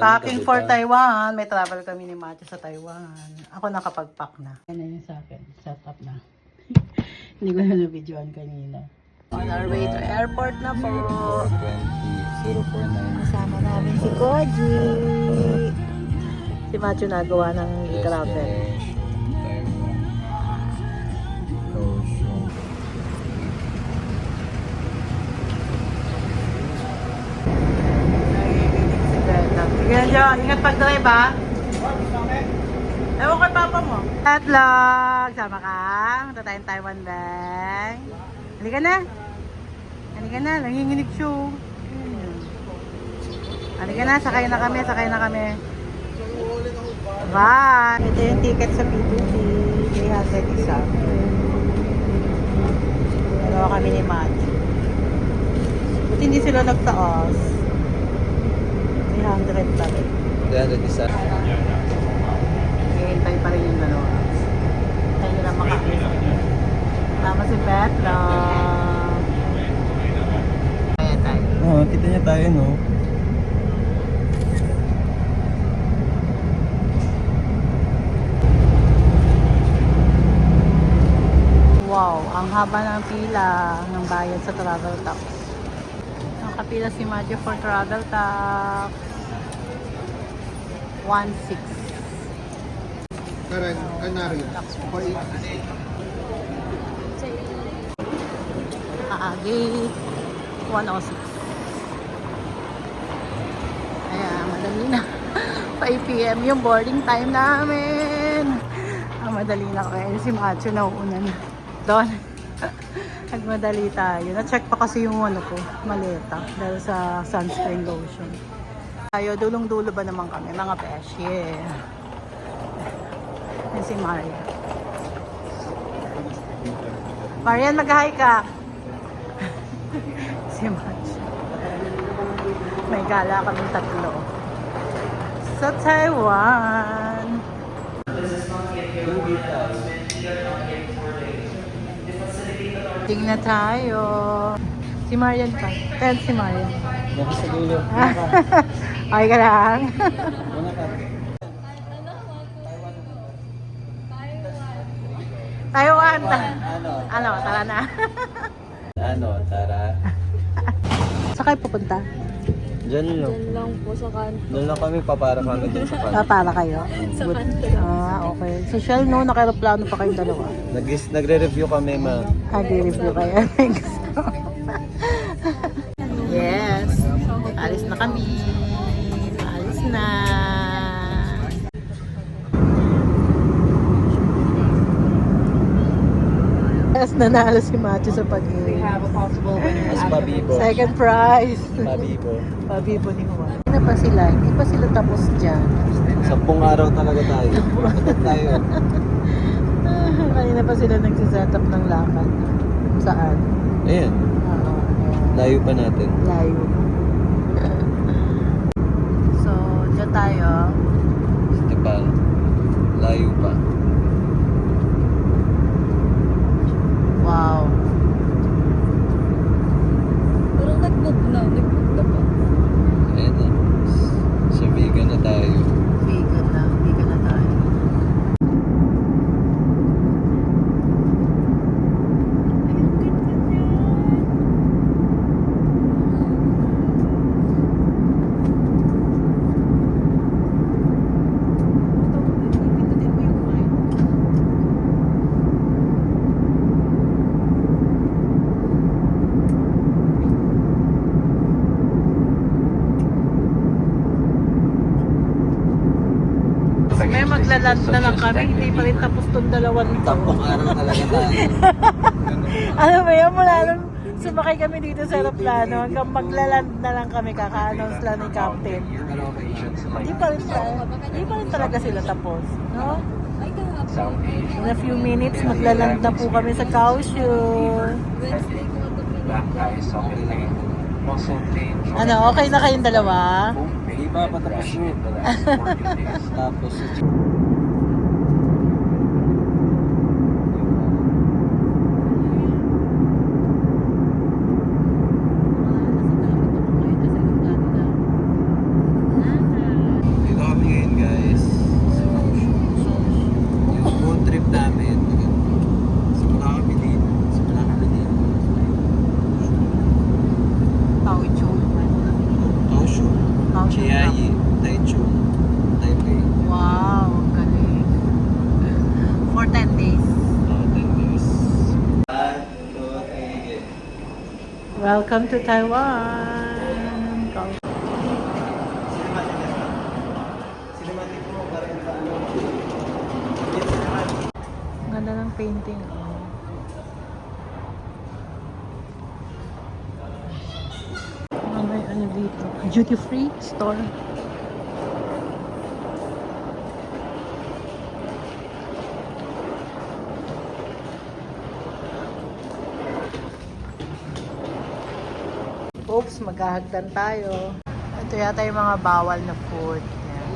Packing for Taiwan. May travel kami ni Matthew sa Taiwan. Ako nakapag-pack na. Yan na yung sa akin. Set up na. Hindi ko na na-videoan kanina. On our way to airport na po. 20049. Kasama namin si Koji. Si Matthew nagawa ng travel. Sige, Jo. Ingat pag-drive, ha? Ewan kay papa mo. Tatlog. Sama ka. Punta tayong Taiwan Bank. Halika na. Halika na. Nanginginig siya. Halika na. Sakay na kami. Sakay na kami. Bye. Ito yung ticket sa P2P. 300 isa. Dalawa kami ni Matthew. Buti hindi sila nagtaas. 300 pa rin. 300 isa. Hihintay pa rin yung dalawa. Hintay nila makakita. Tama si Petla. Kaya tayo. Oo, kita niya tayo, no? Wow, ang haba ng pila ng bayad sa travel tax. Nakapila si Matthew for travel tax. 1.6. Kanari. Gate 106. Ayan, madali na. 5 PM yung boarding time namin. Madali na kaya si Matthew nauuna na. Doon. Nagmadali tayo. Na-check pa kasi yung ano ko, maleta. Dahil sa sunscreen lotion. Tayo, dulong-dulo ba naman kami? Mga besh. Yeah. Yan si Maria. Marian, mag-hi ka. Si Matthew. May gala kami tatlo. Sa Taiwan. Tingnan tayo. Si Marian pa. Ted si Marian. Naki sa dulo. Okay ka lang. Muna ka. Taiwan. Ano? Ano, tara na. Ano, tara. Saan kayo pupunta? Diyan lang. Diyan lang po sa kanto. Doon lang kami, papara kami dun sa kanto. Para kayo? Sa Good. kanto. Okay. So, Shell, no, naka-aeroplano pa kayong dalawa. Nagre-review kami, ma'am. Nag-review kayo. Yes. Alis na kami. Alis na. Yes, nanalo si Matthew sa pag-iwi. Mas pabibo. Second prize. Pabibo. Pabibo ni Juan. Hindi pa sila. Hindi pa sila tapos dyan. 10 araw talaga tayo. Bakit tayo? Kanina pa sila nagsiset up ng lakad. Saan? Ayan. Layo pa natin. Layo. So, dyan tayo. Esteban. Layo pa. Wow. Parang nag-book na. Nag-book na pa. Ayan na. Sa vegan na tayo. Vegan na. Vegan na tayo. May maglaland na lang kami. Hindi pa rin tapos itong dalawang to. 10 araw talaga tayo. Ano ba yan? Mula nung sumakay kami dito sa aeroplano hanggang maglaland na lang kami, kaka-announce lang ni Captain. Hindi pa rin talaga sila tapos. No? Ay, kahapon. In a few minutes, maglaland na po kami sa Kaohsiung. Wednesday ko ito. Ano, okay na kayong dalawa? Hindi pa patapos yun. Tapos Welcome to Taiwan! Ganda ng painting. Oh. May ano dito? Duty free store. Oops, maghahagdan tayo. Ito yata yung mga bawal na food. Ayan.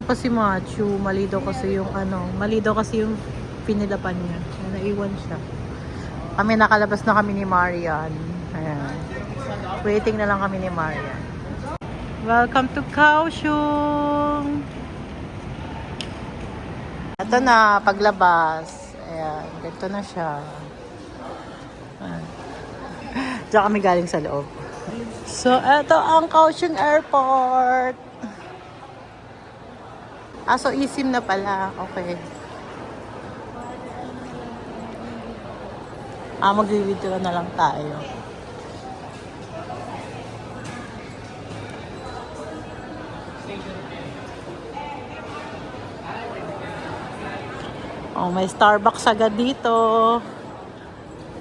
Kasi Machu, mali daw kasi yung pinilapan niya. Kaya naiwan siya. Kami nakalabas na kami ni Marian. Ayan. Waiting na lang kami ni Marian. Welcome to Kaohsiung! Ito na, paglabas. Ayan, ganito na siya. Ayan. Diyan kami galing sa loob. So, ito ang Kaohsiung Airport. So eSIM na pala. Okay. Mag-video na lang tayo. May Starbucks agad dito.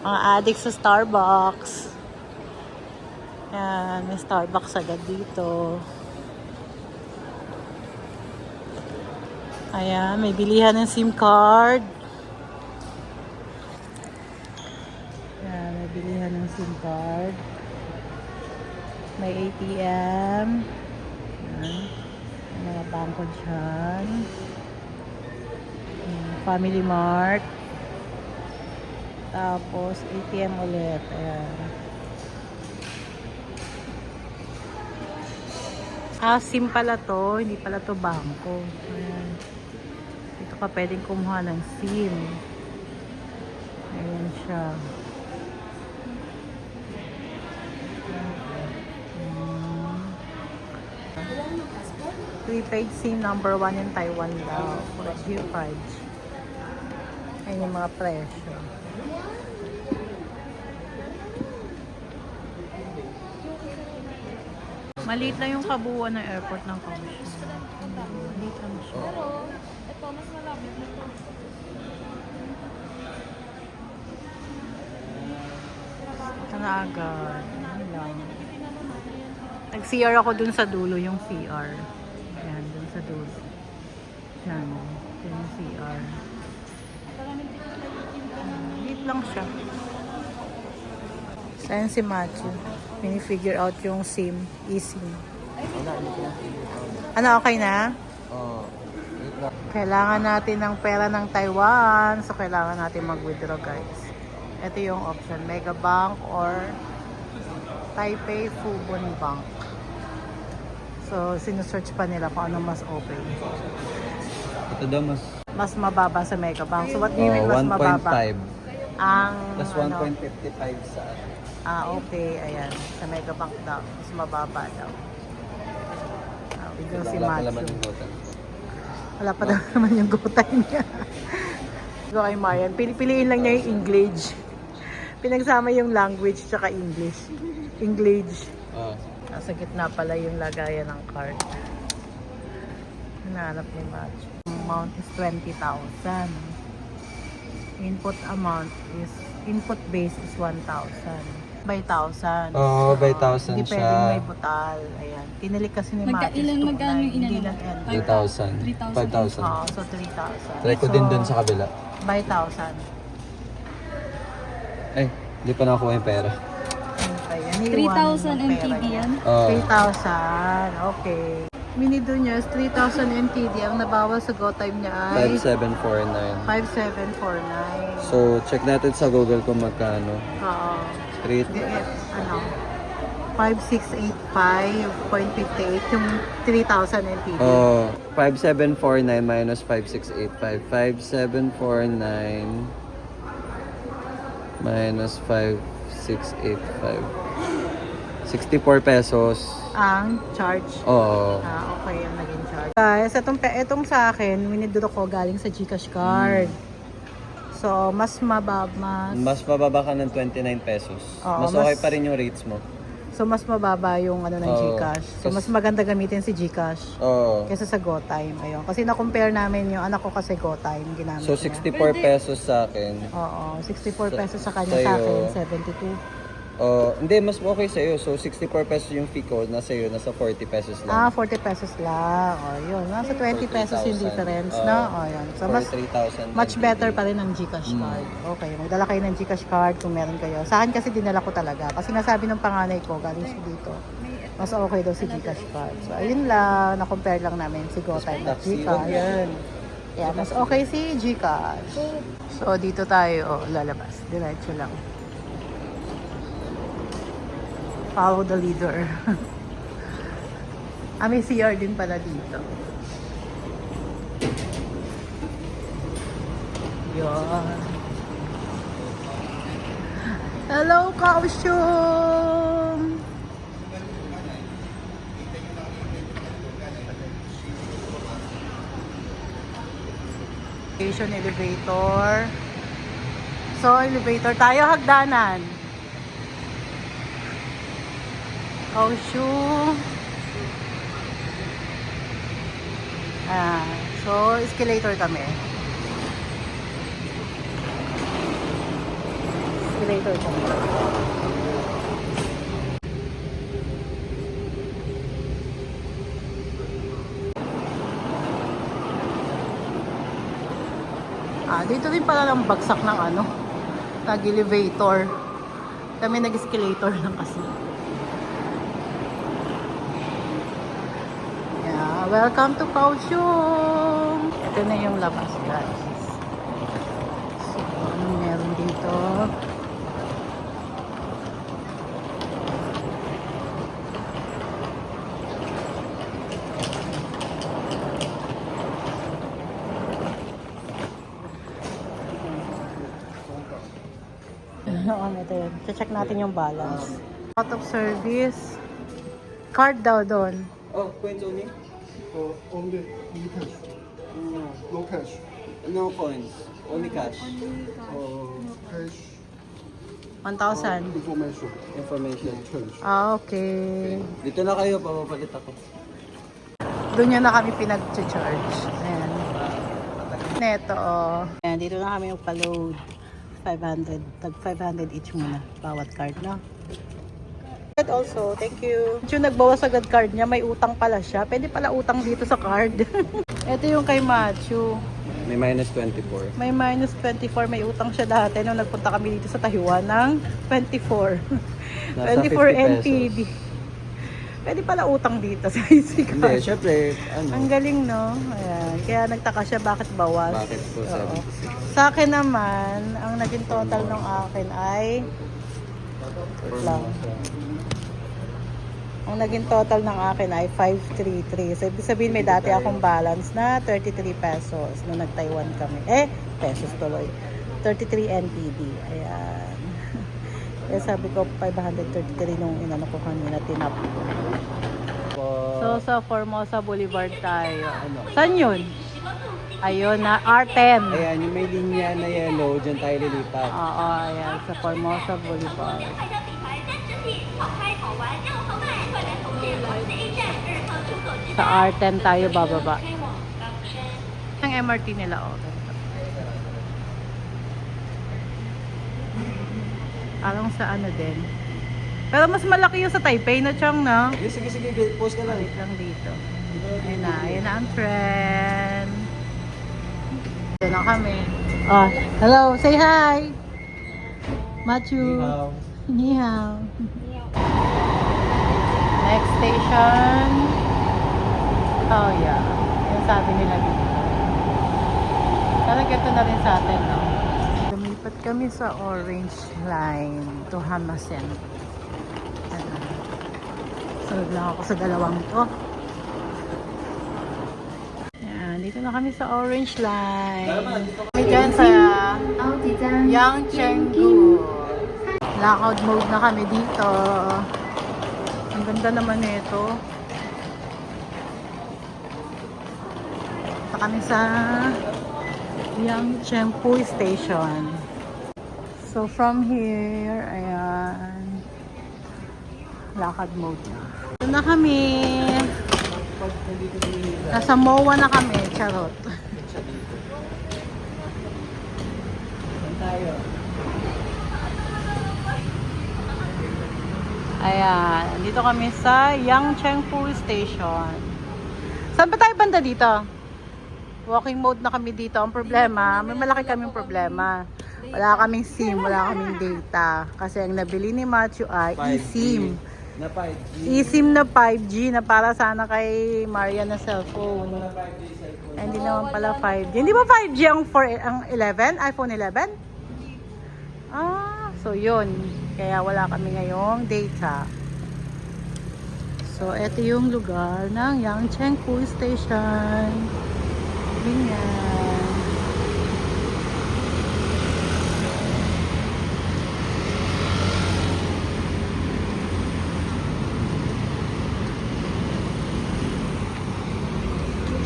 Mga addict sa Starbucks. Yan, may Starbucks agad dito. Ayan, may bilihan ng SIM card. Ayan, may bilihan ng SIM card. May ATM. Ayan, may mga bangko dyan. Family Mart. Tapos ATM ulit. Ayan. SIM pala to. Hindi pala to bangko. Ayan. Dito ka pwedeng kumuha ng SIM. Ayan siya. Prepaid SIM number 1 in Taiwan daw. For G5. Ayan yung mga presyo. Maliit lang yung kabuuan ng airport ng Kaohsiung. Maliit lang siya. Pero, ito, mas malapit na ito. Ito na agad. Ayan lang. Nag-CR ako dun sa dulo, yung CR. Ayan, dun sa dulo. Ayan, ito yung CR. Maliit lang siya. Saan si Matthew? Pini-figure out yung SIM, eSIM. Ano, okay na? Kailangan natin ng pera ng Taiwan. So, kailangan natin mag-withdraw, guys. Ito yung option. Mega Bank or Taipei Fubon Bank. So, sinusearch pa nila kung ano mas open. Ito daw Mas mababa sa Mega Bank. So, what do you mean mas mababa? 1.5. Ang, Plus 1.55 sa okay. Ayan. Sa Mega Bank daw. Mas mababa daw. Biglang si wala naman Matthew. yung total. Wala pa daw naman yung gutay niya. So kay Marian, piliin lang niya yung English. Pinagsama yung language tsaka English. English. Nasa gitna pala yung lagayan ng card. Hinahanap ni Matthew. Amount is 20,000. Input base is 1,000. By 1,000. By 1,000 hindi siya. Hindi pwedeng may butal. Ayan. Tinili kasi ni Matthew. Magkano yung Hindi inano? lang end. 3,000. 5,000. So 3,000. Try ko din dun sa kabila. By 1,000. Ay, hindi pa nakuha yung pera. Ayan, 3,000 NTD yan? 3,000. Okay. Mini Dunyas, 3,000 NTD. Ang nabawal sa GoTime niya ay 5,749. 5,749. So, check natin sa Google kung magkano. Oo. 3, Ano? 5,685.58 yung 3,000 NTD. 5,749 minus 5,685. 5,749 minus 5,685. 64 pesos. ang charge. Oo. Okay, yung naging charge. Guys, itong sa akin, winidraw ko galing sa GCash card. So, mas mababa, Mas mababa ka ng 29 pesos. Oo, mas okay mas- pa rin yung rates mo. So, mas mababa yung ano ng Oo. GCash. So, mas maganda gamitin si GCash Oo. kaysa sa GoTime. Ayun. Kasi na-compare namin yung anak ko kasi GoTime ginamit So, niya. 64 pesos sa akin. Oo, 64 pesos sa kanya, Sa'yo. sa akin 72. Hindi, mas okay sa'yo. So, 64 pesos yung fee ko. Nasa iyo, nasa 40 pesos lang. 40 pesos lang. O, yun. Nasa 20 pesos yung 43,000. difference, Oo. no? O, yun. So, mas 43,000. much better pa rin ang GCash card. Okay, magdala kayo ng GCash card kung meron kayo. Sa akin kasi dinala ko talaga. Kasi nasabi ng panganay ko, galing siya dito. Mas okay daw si GCash card. So, ayun lang. Na-compare lang namin si GoTime at Taxi GCash. yan. Yeah, mas okay si GCash. So, dito tayo lalabas. Diretso lang. Follow the leader. May CR din pala dito. Yun. Hello, Kaohsiung! Station elevator. So, elevator tayo, hagdanan. Kaohsiung. So, escalator kami. Escalator kami. Dito rin pala lang bagsak ng nag-elevator. Kami nag-escalator lang kasi. Yeah, welcome to Kaohsiung. Ito na yung labas, guys. So, anong meron dito? Oo, ito yun. Check natin yung balance. Out of service. Card daw doon. Oh, coins only? Only cash. No cash. No coins. Only cash. Cash 1,000. information. Information. Change. Okay. Dito na kayo, papapalit ako. Doon yun na kami pinag-charge. Ayan. Neto, oh. Ayan, dito na kami magpa-load. 500. Tag 500 each muna. Bawat card, no? And also, thank you. Yung nagbawas agad card niya, may utang pala siya. Pwede pala utang dito sa card. Ito yung kay Machu. May minus 24. May minus 24. May utang siya dati nung nagpunta kami dito sa Taiwan ng 24. Nasa 24 50 pesos. NTD. Pwede pala utang dito sa easy Hindi, card. syempre, Ang galing, no? Ayan. Kaya nagtaka siya bakit bawas. Bakit po Oo. 76? Sa akin naman, ang naging total ng akin ay... Wait lang. Ang naging total ng akin ay 533. So, ibig sabihin may dati akong balance na 33 pesos nung nag-Taiwan kami. Pesos tuloy. 33 NTD. Ayan. Kaya sabi ko 533 nung inano ko kanina, tinap. So, sa Formosa Boulevard tayo. Saan yun? Ayun na, R10. Ayan, yung may linya na yellow, dyan tayo lilipat. Oo, ayan. Sa Formosa Boulevard. Sa R10 tayo bababa. Ang MRT nila, oh. Parang sa ano din. Pero mas malaki yung sa Taipei na Chang, no? Sige, sige, post ka lang. Wait lang dito. Ayun na ang trend. Dito na kami. Oh, hello, say hi! Machu. Ni hao. Next station. Oh yeah. Yung sabi nila dito. Talaga ito na rin sa atin, no? Lumipat kami sa orange line to Hamasen. Sunod lang ako sa dalawang to. Yan, dito na kami sa orange line. Kami dyan sa Yangchenggu. Lockout mode na kami dito. Ang ganda naman nito. Punta kami sa Yangchengpu Station. So from here, ayan, lakad mode na. Ito na kami. Nasa MOA na kami, charot. Ayan, dito kami sa Yangchengpu Station. Saan ba tayo banda dito? Walking mode na kami dito. Ang problema, may malaki kaming problema. Wala kaming SIM, wala kaming data. Kasi ang nabili ni Matthew ay 5G. eSIM. Na 5G. eSIM na 5G na para sana kay Maria na cellphone. Na 5G cellphone. Ay, hindi naman pala 5G. Hindi ba 5G ang 11? iPhone 11? Ah, so yun. Kaya wala kami ngayong data. So, ito yung lugar ng Yangchengpu Station. Ganyan.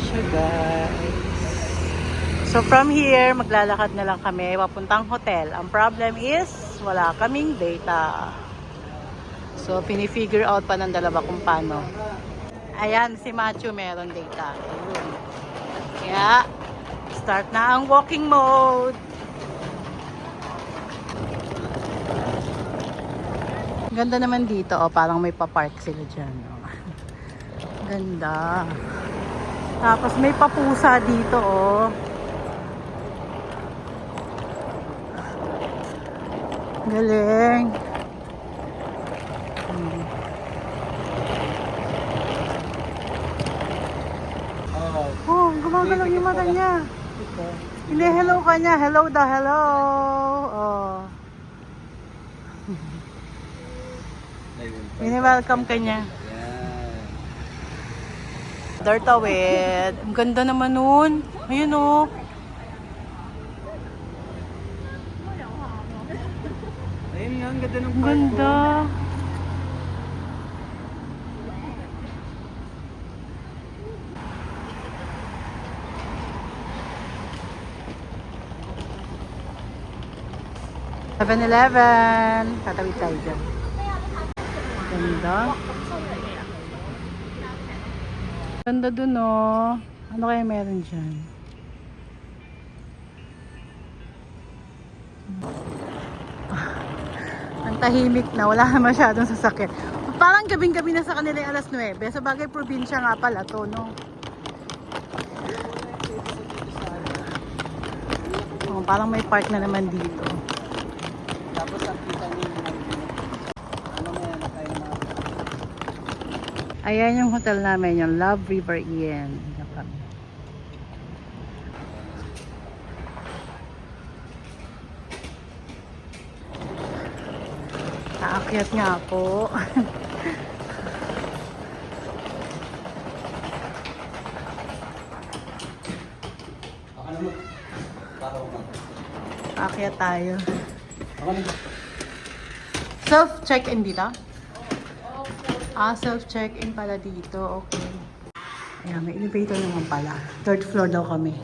Siya, guys. So from here, maglalakad na lang kami papuntang hotel. Ang problem is, wala kaming data. So pinifigure out pa ng dalawa kung paano. Ayan, si Matthew meron data. Ayun. Kaya, start na ang walking mode. Ganda naman dito, oh, parang may pa-park sila dyan. Oh. Ganda. Tapos may papusa dito, oh. Galing. Oh, gumagalaw yung mata niya. Hindi, hello ka niya. Hello da, hello. Oh. Welcome ka niya. Dartawid. Ang ganda naman nun. Ayun, oh. Ayun nga, ang ganda ng Ang ganda. Seven-Eleven. Tatawid tayo dyan. Ganda. Ganda dun, oh. Ano kaya meron dyan? Ang tahimik na, wala na masyadong sasakyan. Parang gabing-gabi na sa kanila yung alas 9. Sa bagay, probinsya nga pala to, no? Oh, parang may park na naman dito. Tapos ang kita niyo ano mo yan, kayo na. Ayan yung hotel namin, yung Love River Inn. Aakyat nga po. Ako naman. Tao ka. Aakyat tayo. Ako naman. Self-check-in dito? Ah, self-check-in pala dito. Okay. Ayan, may elevator naman pala. Third floor daw kami.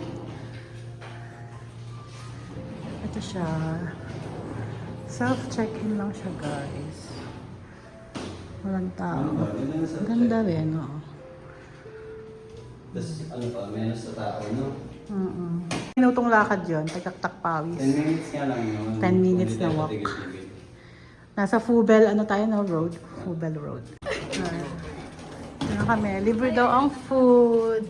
Ito siya. Self-check-in lang siya, guys. Walang tao. Ganda rin, oo. Tapos ano pa, menos sa tao, no? Minutong lakad yun, tagtaktak pawis. 10 minutes nga lang yun. 10 minutes na walk. Nasa Fubel, ano tayo, no? Road? Fubel Road. Ano kami, libre daw ang food.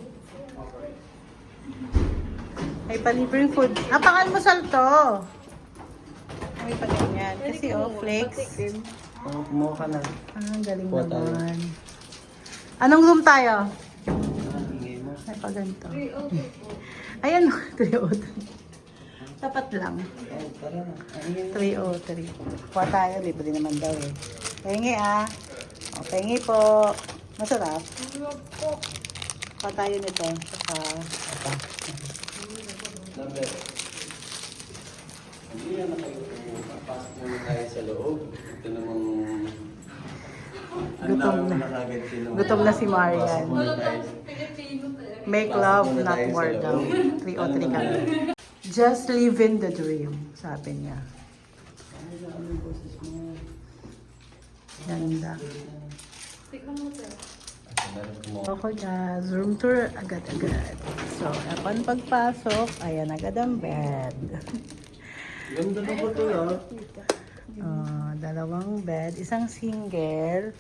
May palibreng food. Ah, pangalmusal to. May pa ganyan. Kasi flakes. Kumuha ka na. Ah, ang galing Kuha tayo. naman. Anong room tayo? Ingay mo. May pa ganito. Ayan, 303. Tapat lang. Oh, tara na. Ingay mo. 303. Kuha tayo, libre naman daw eh. Pengi ah. O, pengi po. Masarap. Kuha tayo nito. Saka, Number. Hindi na kayo. Pasok muna tayo sa loob. Ito namang... gutom na. Gutom na si Marian. Make love, not war daw. 303 kami. Just living the dream, sabi niya. Ganda. Ako na, room tour agad-agad. So, upon pagpasok, ayan agad ang bed. Ganda na po ito Dalawang bed, isang single.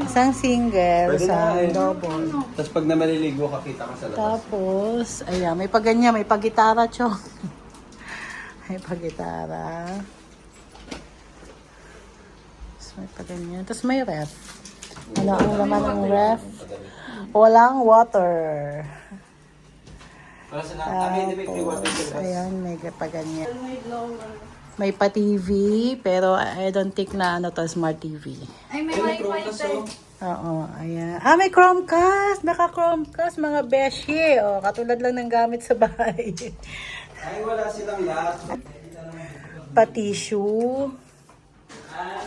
Isang single, Pwede sa na eh. double. Tapos pag na maliligo ka, kita ka sa labas. Tapos, ayan, may paganya, may pagitara, chong. May pagitara. Tapos may paganya. Tapos may ref. Ano ang laman ng ref? Walang water. Tapos, ayan, may paganya. May pa TV, pero I don't think na ano to, smart TV. Ay, may wifi tayo. Oo, ayan. Ah, may Chromecast! Naka-Chromecast, mga beshi. O, katulad lang ng gamit sa bahay. Ay, wala silang lahat. Pa-tissue.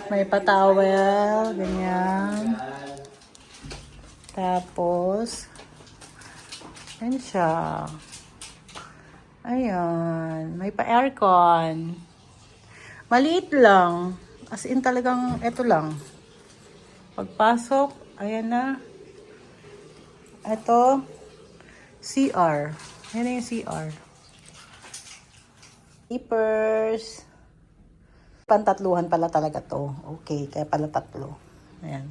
May pa-towel, ganyan. Tapos, yan siya. Ayan. May pa-aircon. Maliit lang. As in talagang, eto lang. Pagpasok, ayan na. Ito, CR. Ayan na yung CR. Keepers. Pantatluhan pala talaga to. Okay, kaya pala tatlo. Ayan.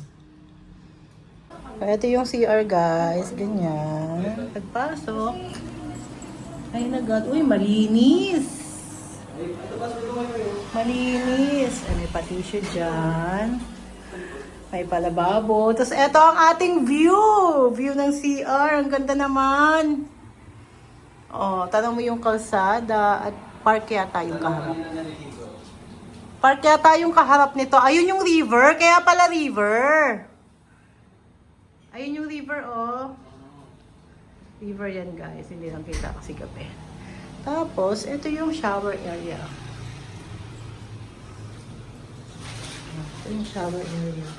Ito yung CR, guys. Ganyan. Pagpasok. Ay, nagad. Uy, malinis. Malinis. Ay, may pa-tissue dyan. May palababo. Tapos, ito ang ating view. View ng CR. Ang ganda naman. Oh, tanong mo yung kalsada at park yata yung kaharap. Park yata yung kaharap nito. Ayun yung river. Kaya pala river. Ayun yung river, oh. River yan, guys. Hindi lang kita kasi gabi. Tapos, ito yung shower area. Ito yung shower area.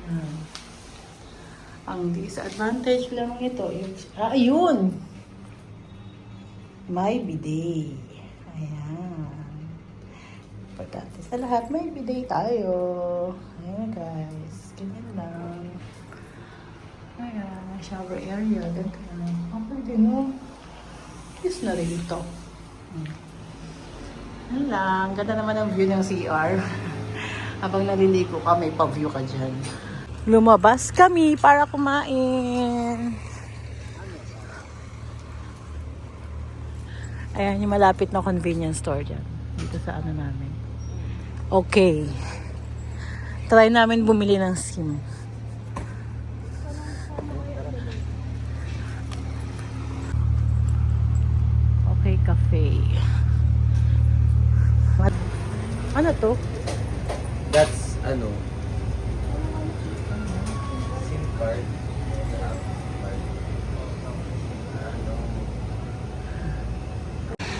Yan. Ang disadvantage lang ito, yung, ayun! May bidet. Ayan. Pagkati sa lahat, may bidet tayo. Ayan, guys. Ganyan lang. Ayan, shower area. Ganda lang. Ang pwede, no? Kiss na rin ito. Yan lang. Ganda naman ang view ng CR. Habang naliligo ka, may pa-view ka dyan. Lumabas kami para kumain. Ayan, yung malapit na convenience store dyan. Dito sa ano namin. Okay. Try namin bumili ng SIM. Okay, cafe. What? Ano to? That's, ano, SIM card.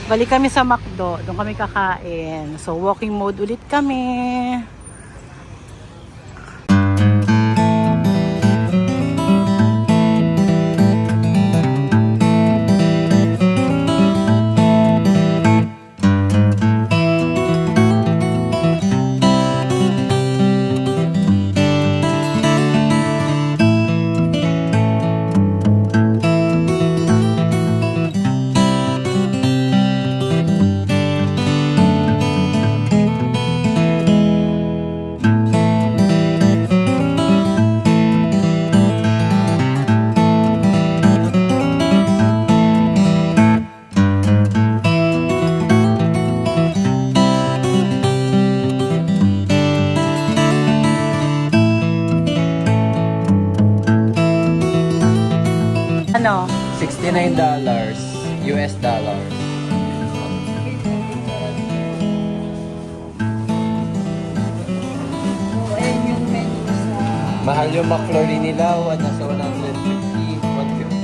Balik kami sa McDo. Doon kami kakain. So, walking mode ulit kami. Ano? $69 US dollars. Ayan yung menu sa... Mahal yung McFlurry nila, nasa 150, 150.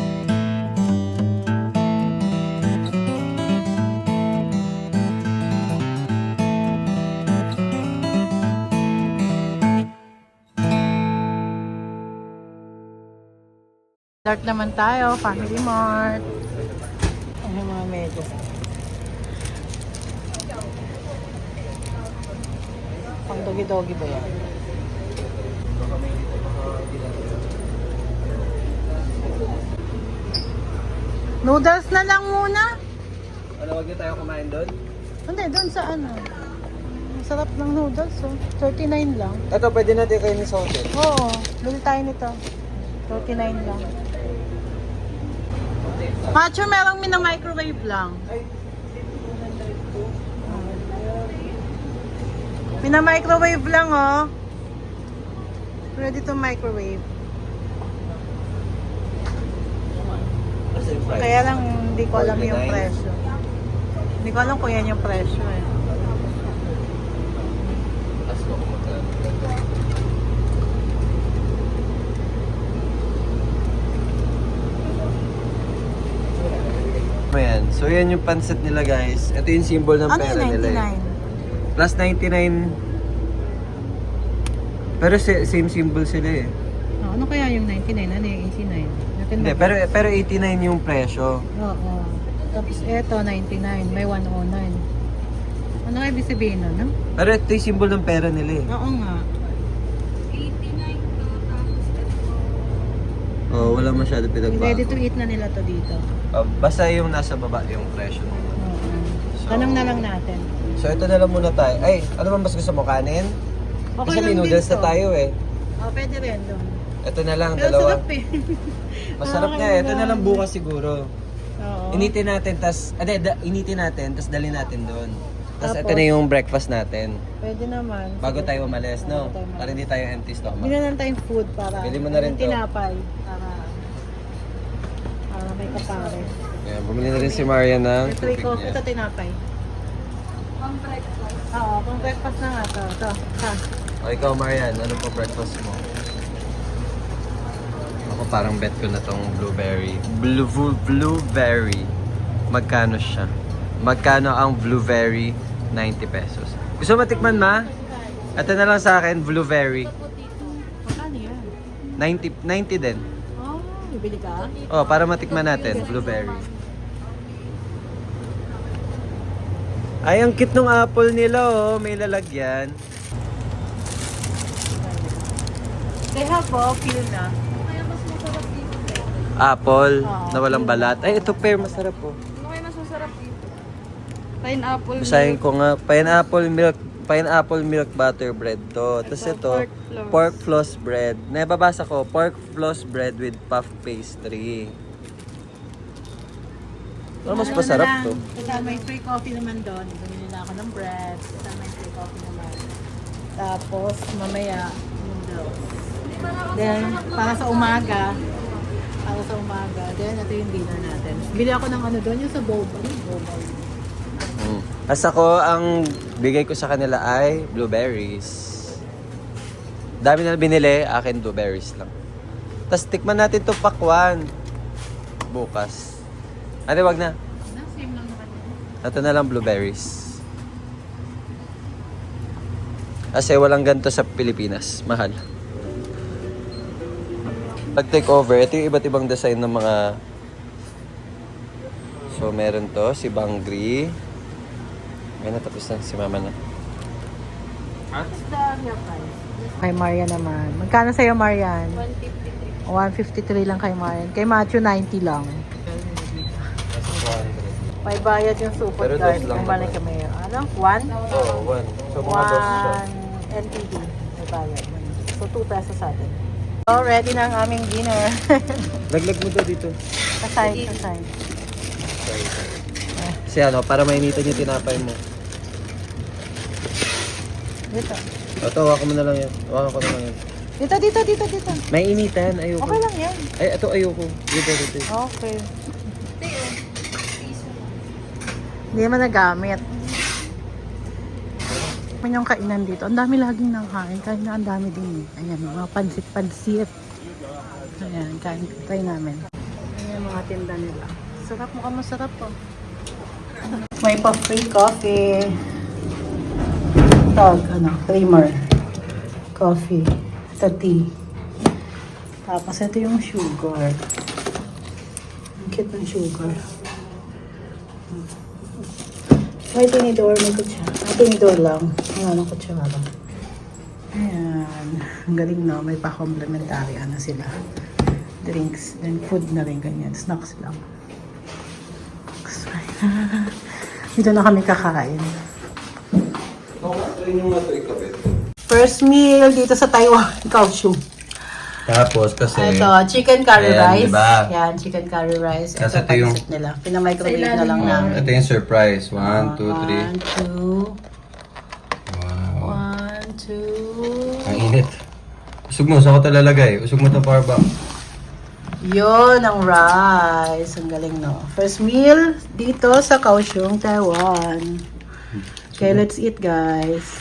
Mag-start naman tayo. Family Mart. Ano yung mga medyas? Pang dogi-dogi ba yan? Noodles na lang muna. Ano, wag niyo tayo kumain doon? Hindi, doon sa ano. Masarap ng noodles, oh. 39 lang. Ito, pwede natin kayo sa hotel. Oo, bili tayo nito. 39 lang. Macho, merong mina-microwave lang. Mina-microwave lang, oh. Ready to microwave. Kaya lang, hindi ko alam yung 49. presyo. Hindi ko alam kung yan yung presyo, eh. Ayan. So, yan yung pansit nila, guys. Ito yung symbol ng Ano pera yung nila. 99? Plus 99. Pero same symbol sila eh. Oh, ano kaya yung 99? Ano yung 89? Natin Hindi, ba? pero 89 yung presyo. Oo. Tapos eto, 99. May 109. Ano ibig sabihin nun, no? Pero ito yung symbol ng pera nila eh. Oo nga. 89 to, tapos ito. Oh, wala masyado Ready pinagbago. to eat na nila to dito. Basta yung nasa baba yung presyo. Oo. So, Tanong na lang natin. So, ito na lang muna tayo. Ay, ano ba mas gusto mo? Kanin? Kasi may lang noodles din na to. tayo eh. Oh, pwede rin doon. Ito na lang, Pero dalawa. sarap eh. Masarap nga eh. Ito na lang bukas siguro. Oo. Initin natin, initin natin, tas dali natin doon. Tas ito Tapos? na yung breakfast natin. Pwede naman. Bago tayo umalis, no? Bago tayo umalis. Para hindi tayo empty stomach. Bili na lang tayong food para Bili mo na rin yung to. tinapay. Para may kapare. Ayan, bumili na rin si Maria ng May three tubig coffee. niya. Ito tinapay. Pang breakfast. Oo, pang breakfast na nga to. Ito. Ha. O ikaw, Marian, ano po breakfast mo? Ako parang bet ko na tong blueberry. Blueberry. Magkano siya? Magkano ang blueberry? 90 pesos. Gusto mo tikman, ma? Ito na lang sa akin, blueberry. Magkano yan? 90 din. Oh, bibili ka? Oh, para matikman natin, blueberry. Ay, ang cute ng apple nila, oh. May lalagyan. They have peel na. Kaya mas masarap dito. Apple Oo. na walang balat. Ay, ito pear, masarap, oh. Ano kaya mas masarap dito? Pineapple Basahin ko nga, pineapple milk butter bread to. Tapos ito, pork floss bread. Nababasa ko, pork floss bread with puff pastry. Ano mas masarap to? Kasi may free coffee naman doon. Bumili na ako ng bread. Kasi may free coffee naman. Tapos, mamaya, noodles. Then, para sa umaga. Then, ito yung dinner natin. Bili ako ng ano doon, yung sa boba. As ako, ang bigay ko sa kanila ay blueberries. Dami na binili, akin blueberries lang. Tapos tikman natin to pakwan. Bukas. Ate, wag na. Same lang naman. Ito na lang blueberries. Kasi walang ganito sa Pilipinas. Mahal. Pag-take over, ito yung iba't ibang design ng mga... So, meron to, si Bangri. May natapos na, si Mama na. Kay Marian naman. Magkano sa'yo, Marian? 153. 153 lang kay Marian. Kay Macho, 90 lang. May bayad yung super Pero card. dos lang Kung balik naman. kami. Ano? 1? Oo, 1. So, mga dos siya. 1 NTD. May bayad. So, 2 pesos sa atin. So, ready na ang aming dinner. Laglag mo daw dito. Kasay. Kasi ano, para mainitan yung tinapay mo. Dito. Ito, hawakan mo na lang yan. Hawakan ko na lang yan. Dito. May initan, ayoko. Okay lang yan. Ay, ito ayoko. Dito. Okay. Ito yun. Piso. Hindi naman nagamit. Yan yung kainan dito. Ang dami laging nanghain. Kahit na ang dami din. Ayan, mga pansit. Ayan, try namin. Ayan yung mga tinda nila. Sarap, mukhang masarap po. May pa free coffee. Ito, creamer. Coffee. Ito tea. Tapos ito yung sugar. Cute ng sugar. May tinidor, may kutsara. May tinidor lang. Wala ng kutsara. Ayan. Ang galing na. May pa-complementary. Ano sila? Drinks. Then food na rin. Ganyan. Snacks lang. Dito na kami kakain. First meal dito sa Taiwan. Kaohsiung. Tapos kasi... Ito, chicken curry Ayan, rice. diba? Yan, chicken curry rice. Kasi ito yung- pancit nila. Pinamicrowave na lang namin. ito yung surprise. 1, 2, 3. 1, 2. Wow. 1, 2. Ang init. Usog mo. Saan ko ito lalagay? Usog mo itong power bank. Yun ang rice. Ang galing, no? First meal dito sa Kaohsiung, Taiwan. Okay, let's eat, guys.